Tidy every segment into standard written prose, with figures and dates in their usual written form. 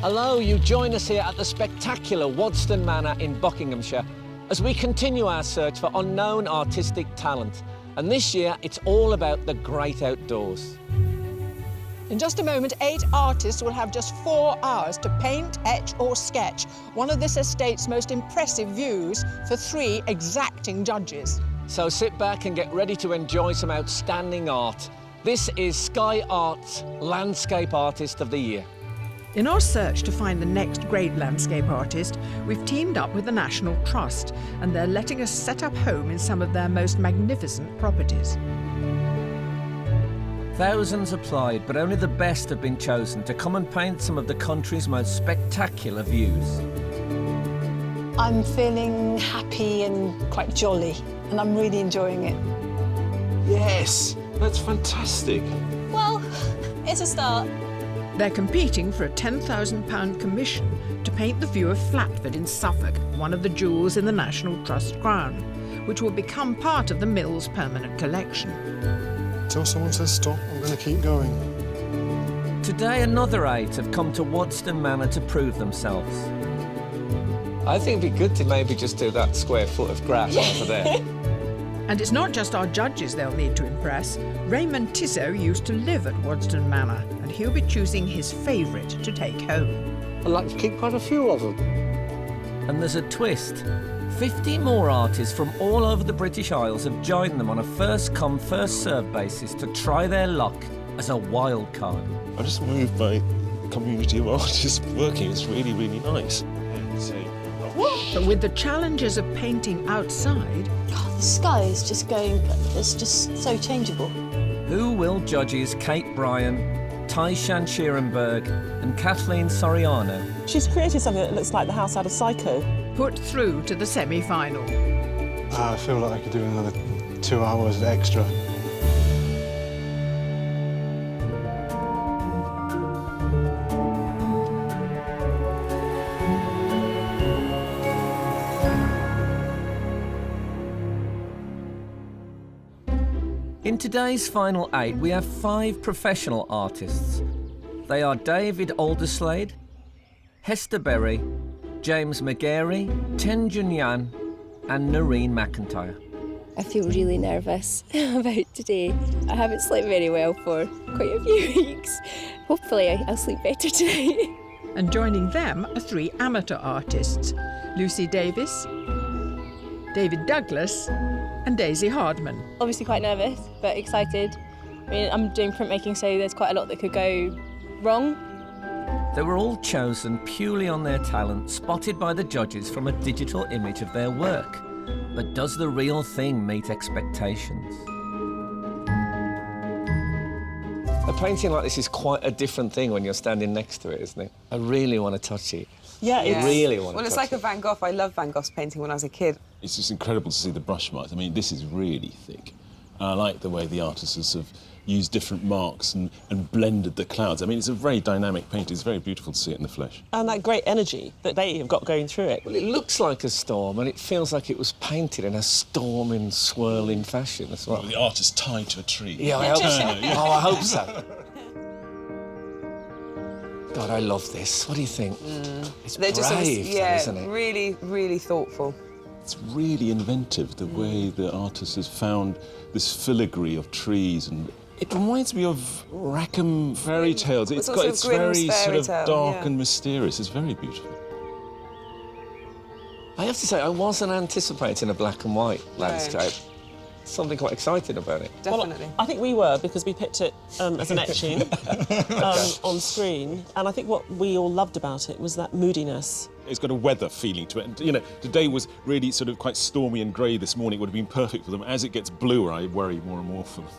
Hello, you join us here at the spectacular Wadston Manor in Buckinghamshire as we continue our search for unknown artistic talent. And this year, it's all about the great outdoors. In just a moment, 8 artists will have just 4 hours to paint, etch or sketch one of this estate's most impressive views for 3 exacting judges. So sit back and get ready to enjoy some outstanding art. This is Sky Arts Landscape Artist of the Year. In our search to find the next great landscape artist, we've teamed up with the National Trust, and they're letting us set up home in some of their most magnificent properties. Thousands applied, but only the best have been chosen to come and paint some of the country's most spectacular views. I'm feeling happy and quite jolly, and I'm really enjoying it. Yes, that's fantastic. Well, it's a start. They're competing for a £10,000 commission to paint the view of Flatford in Suffolk, one of the jewels in the National Trust crown, which will become part of the Mill's permanent collection. Until someone says stop, I'm going to keep going. Today, another 8 have come to Wadston Manor to prove themselves. I think it'd be good to maybe just do that square foot of grass over there. And it's not just our judges they'll need to impress. Raymond Tissot used to live at Wadston Manor, and he'll be choosing his favourite to take home. I'd like to keep quite a few of them. And there's a twist. 50 more artists from all over the British Isles have joined them on a first-come, first-served basis to try their luck as a wild card. I'm just moved by the community of artists working. It's really, really nice. But with the challenges of painting outside... Oh, the sky is just going, it's just so changeable. Who will judges Kate Bryan, Tai-Shan Schierenberg and Kathleen Soriano She's created something that looks like the house out of Psycho. put through to the semi-final? I feel like I could do another 2 hours extra. In today's final 8, we have 5 professional artists. They are David Alderslade, Hester Berry, James McGarry, Ten Junyan and Noreen McIntyre. I feel really nervous about today. I haven't slept very well for quite a few weeks. Hopefully I'll sleep better tonight. And joining them are 3 amateur artists, Lucy Davis, David Douglas and Daisy Hardman. Obviously quite nervous, but excited. I mean, I'm doing printmaking, so there's quite a lot that could go wrong. They were all chosen purely on their talent, spotted by the judges from a digital image of their work. But does the real thing meet expectations? A painting like this is quite a different thing when you're standing next to it, isn't it? I really want to touch it. Yeah, I really want to Well, it's touch like a Van Gogh. I love Van Gogh's painting when I was a kid. It's just incredible to see the brush marks. I mean, this is really thick. And I like the way the artists have used different marks and blended the clouds. I mean, it's a very dynamic painting. It's very beautiful to see it in the flesh. And that great energy that they have got going through it. Well, it looks like a storm, and it feels like it was painted in a storming, swirling fashion as well. Well, the artist tied to a tree. Yeah, I hope so. Oh, I hope so. God, I love this. What do you think? It's They're brave, isn't it? really, really thoughtful. It's really inventive, the way the artist has found this filigree of trees, and it reminds me of Rackham fairy tales. It's very sort of dark and mysterious. It's very beautiful. I have to say, I wasn't anticipating a black and white landscape. Something quite exciting about it. Definitely. Well, I think we were, because we picked it as an etching on screen. And I think what we all loved about it was that moodiness. It's got a weather feeling to it. And, you know, today was really sort of quite stormy and grey this morning. It would have been perfect for them. As it gets bluer, I worry more and more for them.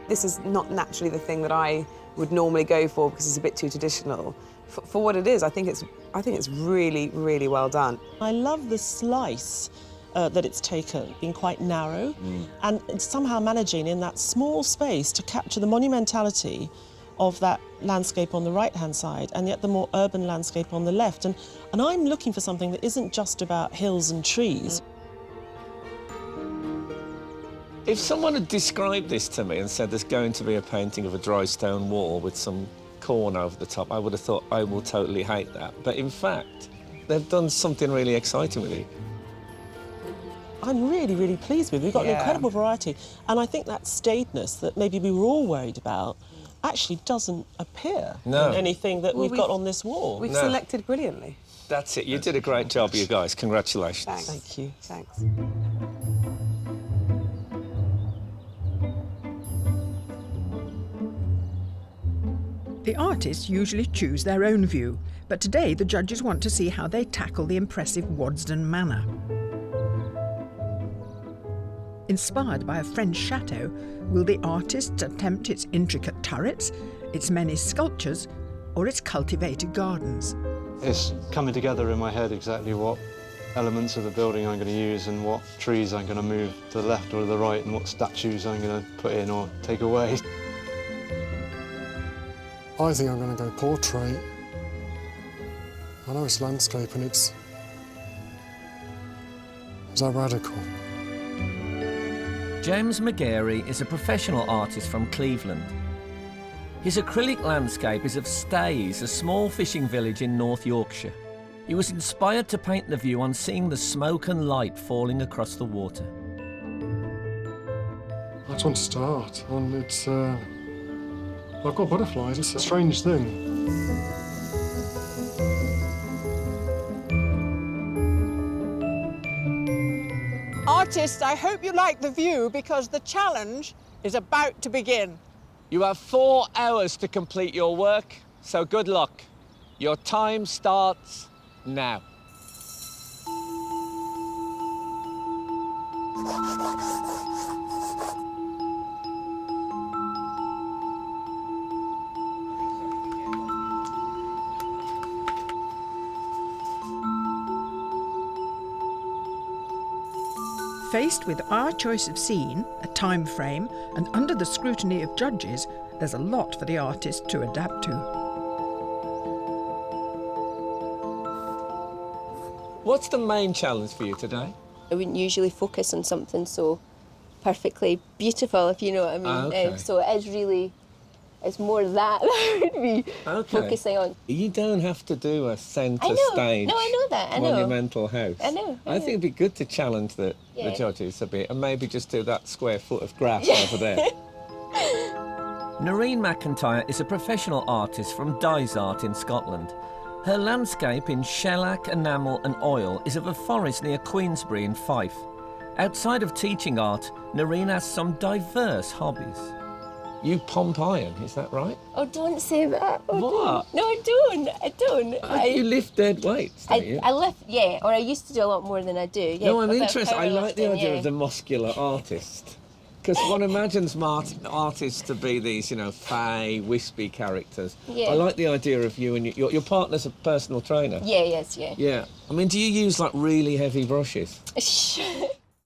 This is not naturally the thing that I would normally go for because it's a bit too traditional. For what it is, I think it's really, really well done. I love the slice that it's taken, being quite narrow, and it's somehow managing in that small space to capture the monumentality of that landscape on the right-hand side, and yet the more urban landscape on the left. And I'm looking for something that isn't just about hills and trees. If someone had described this to me and said there's going to be a painting of a dry stone wall with some corn over the top, I would have thought, I will totally hate that. But in fact, they've done something really exciting with it. I'm really, really pleased with it. We've got an incredible variety. And I think that staidness that maybe we were all worried about actually doesn't appear in anything that we've got on this wall. We've selected brilliantly. That's it. You did a great job, you guys. Congratulations. Thanks. Thank you. Thanks. The artists usually choose their own view, but today the judges want to see how they tackle the impressive Wadston Manor. Inspired by a French chateau, will the artists attempt its intricate turrets, its many sculptures, or its cultivated gardens? It's coming together in my head exactly what elements of the building I'm going to use and what trees I'm going to move to the left or to the right and what statues I'm going to put in or take away. I think I'm going to go portrait. I know it's landscape and it's that radical. James McGarry is a professional artist from Cleveland. His acrylic landscape is of Stays, a small fishing village in North Yorkshire. He was inspired to paint the view on seeing the smoke and light falling across the water. I just want to start, and it's... I've got butterflies, it's a strange thing. Artists, I hope you like the view because the challenge is about to begin. You have 4 hours to complete your work, so good luck. Your time starts now. Faced with our choice of scene, a time frame, and under the scrutiny of judges, there's a lot for the artist to adapt to. What's the main challenge for you today? I wouldn't usually focus on something so perfectly beautiful, if you know what I mean. Okay. So it is really, it's more that I would be focusing on. You don't have to do a centre stage. No, I know that. I know. Monumental house. I know. I think it'd be good to challenge the judges a bit and maybe just do that square foot of grass over there. Noreen McIntyre is a professional artist from Dyes Art in Scotland. Her landscape in shellac, enamel and oil is of a forest near Queensbury in Fife. Outside of teaching art, Noreen has some diverse hobbies. You pump iron, is that right? Oh, don't say that. Oh, what? Don't. No, I don't. You lift dead weights, don't you? I lift, yeah, or I used to do a lot more than I do. Yeah, no, I'm interested. I like the idea of the muscular artist. Because one imagines artists to be these, you know, fey, wispy characters. Yeah. I like the idea of you and your partner's a personal trainer. Yeah, yes, yeah. Yeah. I mean, do you use, like, really heavy brushes?